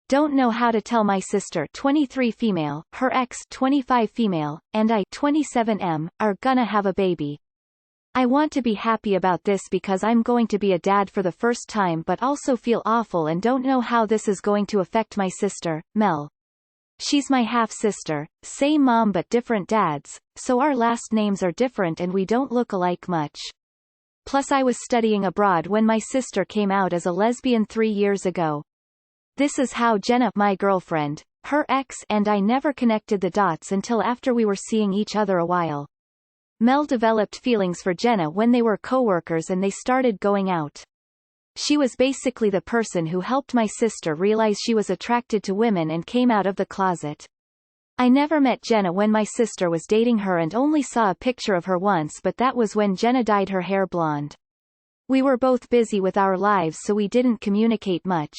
Don't know how to tell my sister 23 female, her ex 25 female, and I 27 are gonna have a baby. I want to be happy about this because I'm going to be a dad for the first time but also feel awful and don't know how this is going to affect my sister, Mel. She's my half-sister, same mom but different dads, so our last names are different and we don't look alike much. Plus I was studying abroad when my sister came out as a lesbian 3 years ago. This is how Jenna, my girlfriend, her ex, and I never connected the dots until after we were seeing each other a while. Mel developed feelings for Jenna when they were co-workers and they started going out. She was basically the person who helped my sister realize she was attracted to women and came out of the closet. I never met Jenna when my sister was dating her and only saw a picture of her once, but that was when Jenna dyed her hair blonde. We were both busy with our lives so we didn't communicate much.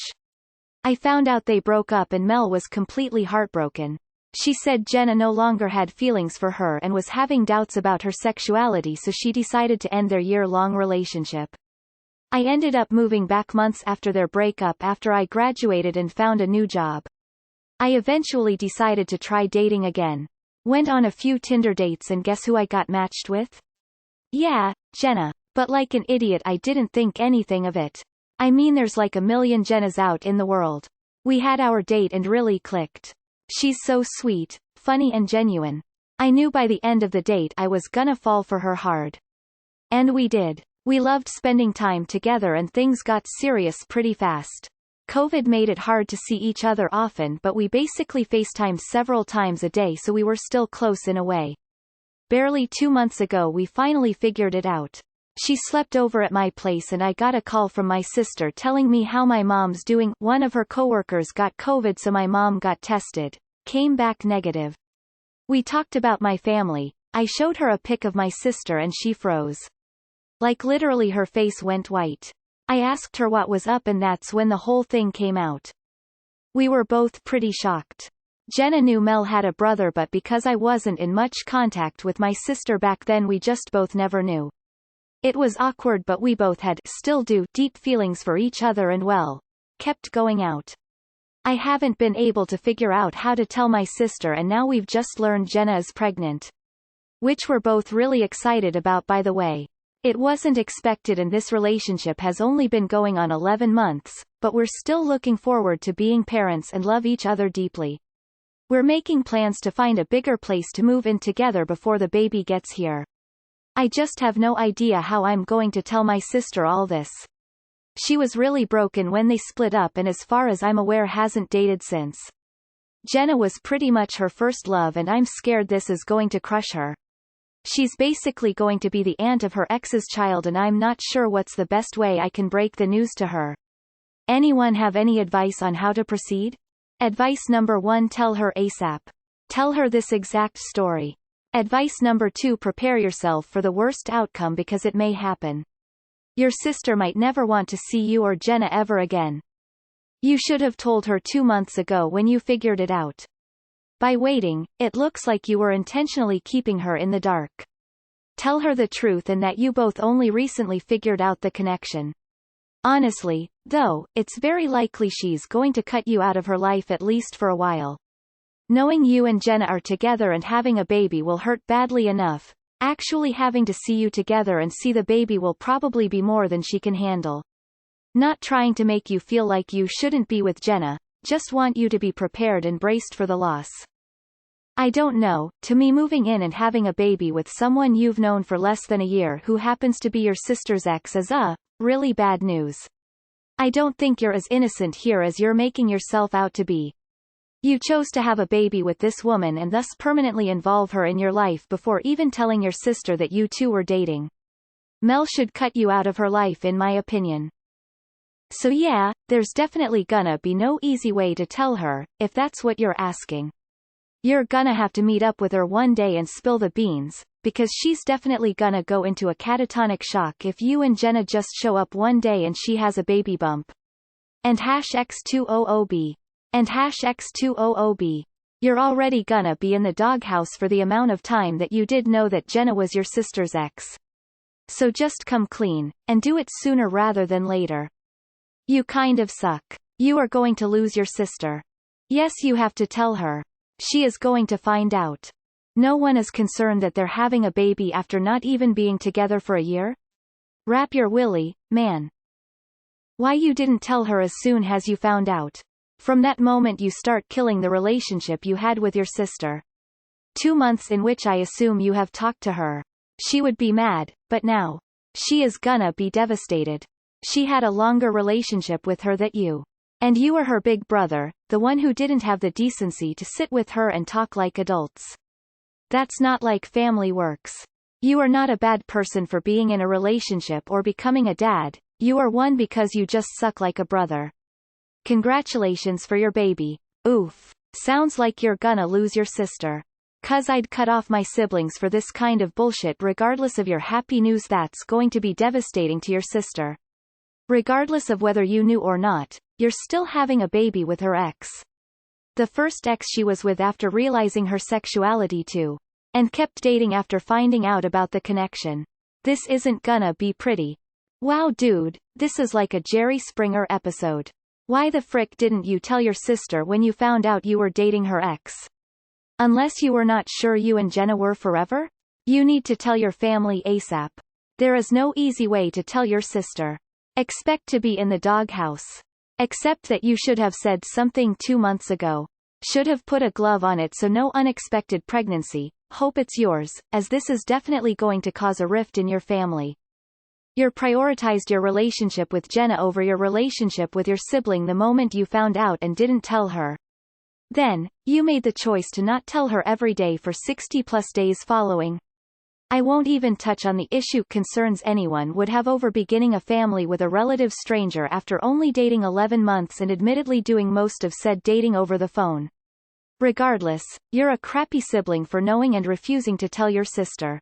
I found out they broke up and Mel was completely heartbroken. She said Jenna no longer had feelings for her and was having doubts about her sexuality, so she decided to end their year-long relationship. I ended up moving back months after their breakup after I graduated and found a new job. I eventually decided to try dating again. Went on a few Tinder dates and guess who I got matched with? Yeah, Jenna. But like an idiot I didn't think anything of it. I mean there's like a million Jennas out in the world. We had our date and really clicked. She's so sweet, funny and genuine. I knew by the end of the date I was gonna fall for her hard. And we did. We loved spending time together and things got serious pretty fast. COVID made it hard to see each other often, but we basically FaceTimed several times a day, so we were still close in a way. Barely 2 months ago we finally figured it out. She slept over at my place and I got a call from my sister telling me how my mom's doing. One of her coworkers got COVID, so my mom got tested. Came back negative. We talked about my family. I showed her a pic of my sister and she froze. Like literally her face went white. I asked her what was up and that's when the whole thing came out. We were both pretty shocked. Jenna knew Mel had a brother, but because I wasn't in much contact with my sister back then we just both never knew. It was awkward, but we both had, still do, deep feelings for each other and well, kept going out. I haven't been able to figure out how to tell my sister and now we've just learned Jenna is pregnant. Which we're both really excited about, by the way. It wasn't expected and this relationship has only been going on 11 months, but we're still looking forward to being parents and love each other deeply. We're making plans to find a bigger place to move in together before the baby gets here. I just have no idea how I'm going to tell my sister all this. She was really broken when they split up and as far as I'm aware hasn't dated since. Jenna was pretty much her first love and I'm scared this is going to crush her. She's basically going to be the aunt of her ex's child and I'm not sure what's the best way I can break the news to her. Anyone have any advice on how to proceed? Advice number 1: tell her ASAP. Tell her this exact story. Advice number 2: prepare yourself for the worst outcome because it may happen. Your sister might never want to see you or Jenna ever again. You should have told her 2 months ago when you figured it out. By waiting, it looks like you were intentionally keeping her in the dark. Tell her the truth and that you both only recently figured out the connection. Honestly, though, it's very likely she's going to cut you out of her life at least for a while. Knowing you and Jenna are together and having a baby will hurt badly enough. Actually having to see you together and see the baby will probably be more than she can handle. Not trying to make you feel like you shouldn't be with Jenna, just want you to be prepared and braced for the loss. I don't know, to me moving in and having a baby with someone you've known for less than a year who happens to be your sister's ex is really bad news. I don't think you're as innocent here as you're making yourself out to be. You chose to have a baby with this woman and thus permanently involve her in your life before even telling your sister that you two were dating. Mel should cut you out of her life in my opinion. So yeah, there's definitely gonna be no easy way to tell her, if that's what you're asking. You're gonna have to meet up with her one day and spill the beans, because she's definitely gonna go into a catatonic shock if you and Jenna just show up one day and she has a baby bump. And #X200B. And #X200B. You're already gonna be in the doghouse for the amount of time that you did know that Jenna was your sister's ex. So just come clean, and do it sooner rather than later. You kind of suck. You are going to lose your sister. Yes, you have to tell her. She is going to find out. No one is concerned that they're having a baby after not even being together for a year? Wrap your willy, man. Why you didn't tell her as soon as you found out? From that moment you start killing the relationship you had with your sister. 2 months in which I assume you have talked to her. She would be mad, but now. She is gonna be devastated. She had a longer relationship with her than you. And you are her big brother, the one who didn't have the decency to sit with her and talk like adults. That's not like family works. You are not a bad person for being in a relationship or becoming a dad, you are one because you just suck like a brother. Congratulations for your baby. Oof. Sounds like you're gonna lose your sister. 'Cause I'd cut off my siblings for this kind of bullshit regardless of your happy news. That's going to be devastating to your sister. Regardless of whether you knew or not, you're still having a baby with her ex. The first ex she was with after realizing her sexuality too. And kept dating after finding out about the connection. This isn't gonna be pretty. Wow dude, this is like a Jerry Springer episode. Why the frick didn't you tell your sister when you found out you were dating her ex? Unless you were not sure you and Jenna were forever? You need to tell your family ASAP. There is no easy way to tell your sister. Expect to be in the doghouse. Except that you should have said something 2 months ago. Should have put a glove on it so no unexpected pregnancy. Hope it's yours, as this is definitely going to cause a rift in your family. You prioritized your relationship with Jenna over your relationship with your sibling the moment you found out and didn't tell her. Then, you made the choice to not tell her every day for 60+ days following. I won't even touch on the issue concerns anyone would have over beginning a family with a relative stranger after only dating 11 months and admittedly doing most of said dating over the phone. Regardless, you're a crappy sibling for knowing and refusing to tell your sister.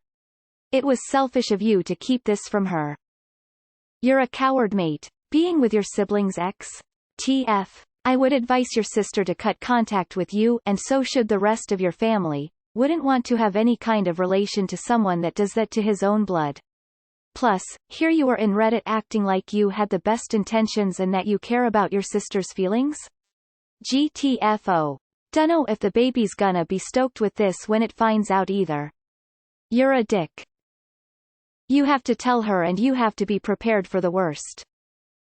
It was selfish of you to keep this from her. You're a coward mate, being with your sibling's ex? TF. I would advise your sister to cut contact with you, and so should the rest of your family. Wouldn't want to have any kind of relation to someone that does that to his own blood. Plus, here you are in Reddit acting like you had the best intentions and that you care about your sister's feelings? GTFO. Dunno if the baby's gonna be stoked with this when it finds out either. You're a dick. You have to tell her and you have to be prepared for the worst.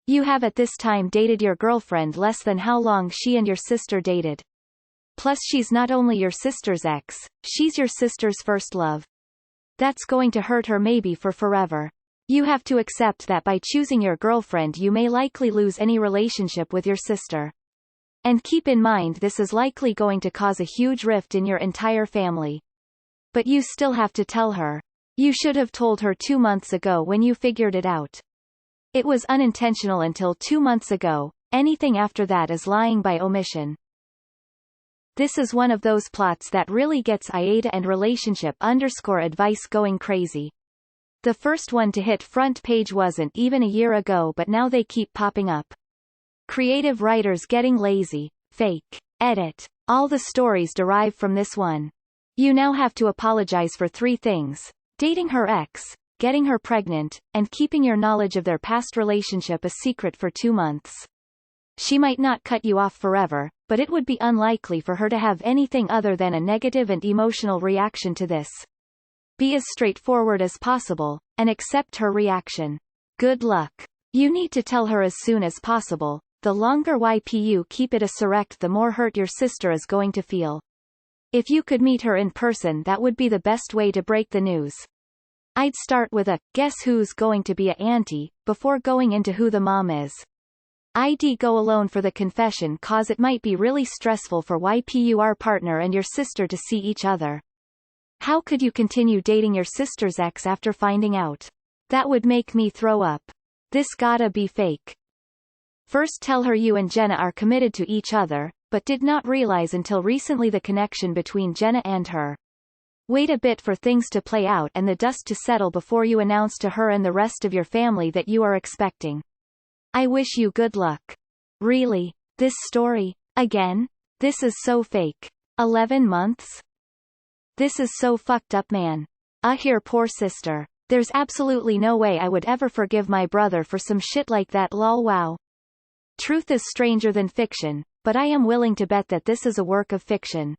You have at this time dated your girlfriend less than how long she and your sister dated. Plus she's not only your sister's ex, she's your sister's first love. That's going to hurt her maybe for forever. You have to accept that by choosing your girlfriend you may likely lose any relationship with your sister. And keep in mind this is likely going to cause a huge rift in your entire family. But you still have to tell her. You should have told her 2 months ago when you figured it out. It was unintentional until 2 months ago, anything after that is lying by omission. This is one of those plots that really gets IATA and relationship_advice going crazy. The first one to hit front page wasn't even a year ago but now they keep popping up. Creative writers getting lazy, fake, edit. All the stories derive from this one. You now have to apologize for 3 things. Dating her ex, getting her pregnant, and keeping your knowledge of their past relationship a secret for 2 months. She might not cut you off forever, but it would be unlikely for her to have anything other than a negative and emotional reaction to this. Be as straightforward as possible, and accept her reaction. Good luck. You need to tell her as soon as possible. The longer you keep it a secret, the more hurt your sister is going to feel. If you could meet her in person, that would be the best way to break the news. I'd start with a, guess who's going to be a auntie, before going into who the mom is. I'd go alone for the confession cause it might be really stressful for your partner and your sister to see each other. How could you continue dating your sister's ex after finding out? That would make me throw up. This gotta be fake. First tell her you and Jenna are committed to each other, but did not realize until recently the connection between Jenna and her. Wait a bit for things to play out and the dust to settle before you announce to her and the rest of your family that you are expecting. I wish you good luck. Really? This story? Again? This is so fake. 11 months? This is so fucked up, man. Your poor sister. There's absolutely no way I would ever forgive my brother for some shit like that, lol. Wow. Truth is stranger than fiction, but I am willing to bet that this is a work of fiction.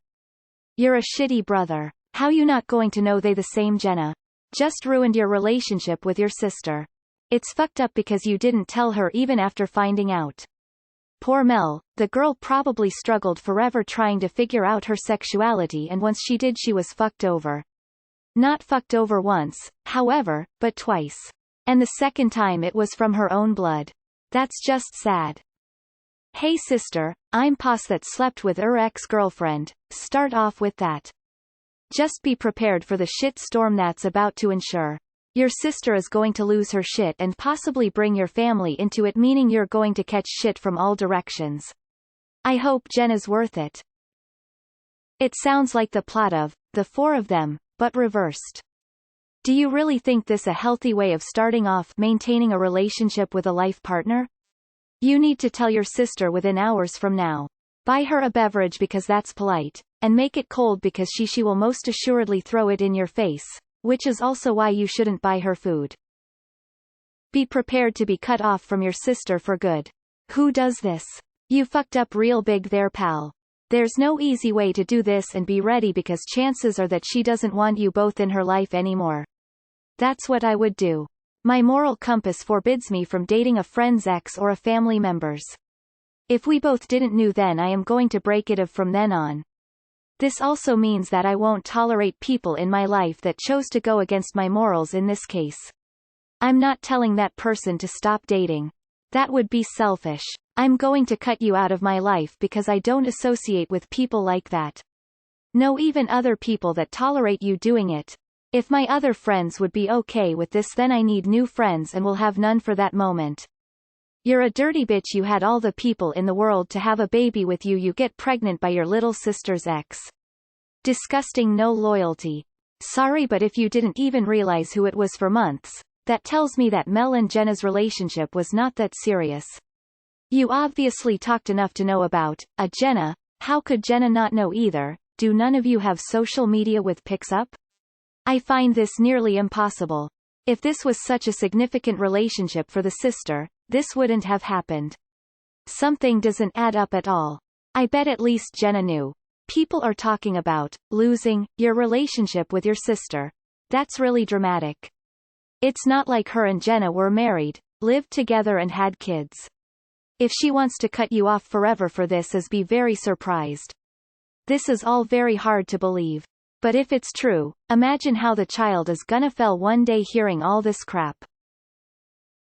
You're a shitty brother. How you not going to know they the same Jenna? Just ruined your relationship with your sister. It's fucked up because you didn't tell her even after finding out. Poor Mel, the girl probably struggled forever trying to figure out her sexuality, and once she did she was fucked over. Not fucked over once, however, but twice. And the second time it was from her own blood. That's just sad. Hey sister, I'm Pos that slept with ex-girlfriend, start off with that. Just be prepared for the shit storm that's about to ensure. Your sister is going to lose her shit and possibly bring your family into it, meaning you're going to catch shit from all directions. I hope Jenna's worth it. It sounds like the plot of The Four of Them, but reversed. Do you really think this a healthy way of starting off maintaining a relationship with a life partner? You need to tell your sister within hours from now. Buy her a beverage because that's polite, and make it cold because she will most assuredly throw it in your face, which is also why you shouldn't buy her food. Be prepared to be cut off from your sister for good. Who does this? You fucked up real big there, pal. There's no easy way to do this, and be ready because chances are that she doesn't want you both in her life anymore. That's what I would do. My moral compass forbids me from dating a friend's ex or a family member's. If we both didn't know, then I am going to break it from then on. This also means that I won't tolerate people in my life that chose to go against my morals in this case. I'm not telling that person to stop dating. That would be selfish. I'm going to cut you out of my life because I don't associate with people like that. No, even other people that tolerate you doing it. If my other friends would be okay with this, then I need new friends and will have none for that moment. You're a dirty bitch. You had all the people in the world to have a baby with you. You get pregnant by your little sister's ex. Disgusting. No loyalty. Sorry, but if you didn't even realize who it was for months, that tells me that Mel and Jenna's relationship was not that serious. You obviously talked enough to know about Jenna. How could Jenna not know either? Do none of you have social media with pics up? I find this nearly impossible. If this was such a significant relationship for the sister, this wouldn't have happened. Something doesn't add up at all. I bet at least Jenna knew. People are talking about losing your relationship with your sister. That's really dramatic. It's not like her and Jenna were married, lived together and had kids. If she wants to cut you off forever for this, be very surprised. This is all very hard to believe. But if it's true, imagine how the child is gonna feel one day hearing all this crap.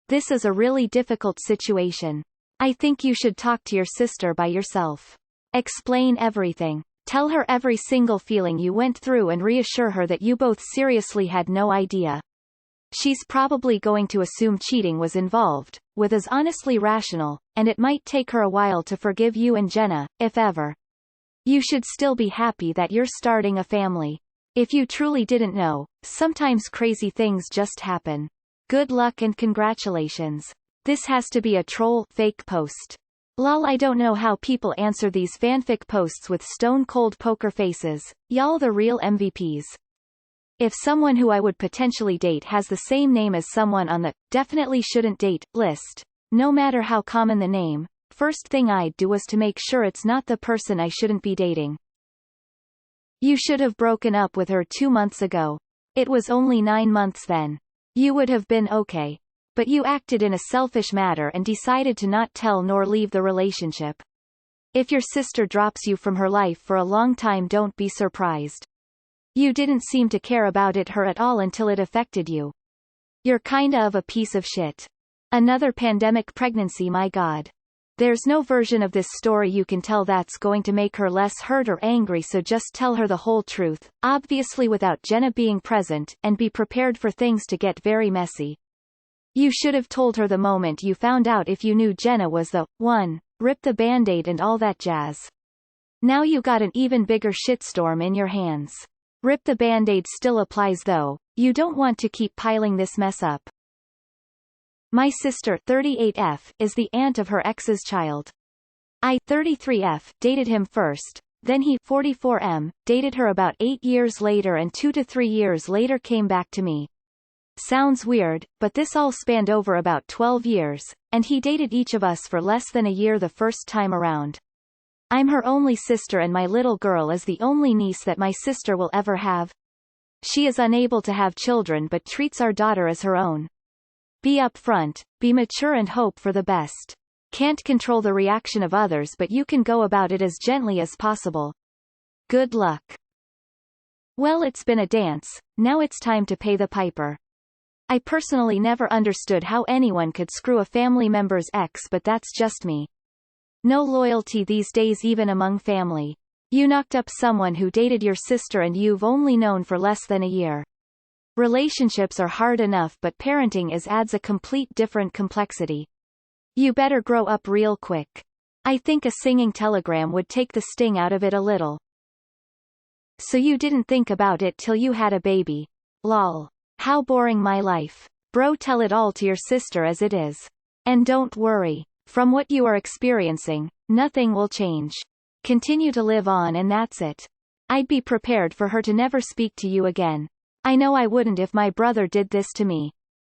This is a really difficult situation. I think you should talk to your sister by yourself. Explain everything. Tell her every single feeling you went through and reassure her that you both seriously had no idea. She's probably going to assume cheating was involved, with is honestly rational, and it might take her a while to forgive you and Jenna, if ever. You should still be happy that you're starting a family. If you truly didn't know, sometimes crazy things just happen. Good luck and congratulations. This has to be a troll fake post. Lol, I don't know how people answer these fanfic posts with stone cold poker faces. Y'all the real MVPs. If someone who I would potentially date has the same name as someone on the definitely shouldn't date list, no matter how common the name, first thing I'd do was to make sure it's not the person I shouldn't be dating. You should have broken up with her 2 months ago. It was only 9 months then. You would have been okay. But you acted in a selfish manner and decided to not tell nor leave the relationship. If your sister drops you from her life for a long time, don't be surprised. You didn't seem to care about her at all until it affected you. You're kinda of a piece of shit. Another pandemic pregnancy, my god. There's no version of this story you can tell that's going to make her less hurt or angry, so just tell her the whole truth, obviously without Jenna being present, and be prepared for things to get very messy. You should have told her the moment you found out if you knew Jenna was the one, rip the band-aid and all that jazz. Now you got an even bigger shitstorm in your hands. Rip the band-aid still applies though, you don't want to keep piling this mess up. My sister 38F is the aunt of her ex's child. I 33F dated him first, then he 44M dated her about 8 years later, and 2 to 3 years later came back to me. Sounds weird, but this all spanned over about 12 years, and he dated each of us for less than a year the first time around. I'm her only sister and my little girl is the only niece that my sister will ever have. She is unable to have children but treats our daughter as her own. Be upfront, be mature and hope for the best. Can't control the reaction of others but you can go about it as gently as possible. Good luck. Well, it's been a dance, now it's time to pay the piper. I personally never understood how anyone could screw a family member's ex, but that's just me. No loyalty these days even among family. You knocked up someone who dated your sister and you've only known for less than a year. Relationships are hard enough but parenting adds a complete different complexity. You better grow up real quick. I think a singing telegram would take the sting out of it a little. So you didn't think about it till you had a baby. Lol. How boring my life. Bro, tell it all to your sister as it is. And don't worry. From what you are experiencing, nothing will change. Continue to live on and that's it. I'd be prepared for her to never speak to you again. I know I wouldn't if my brother did this to me.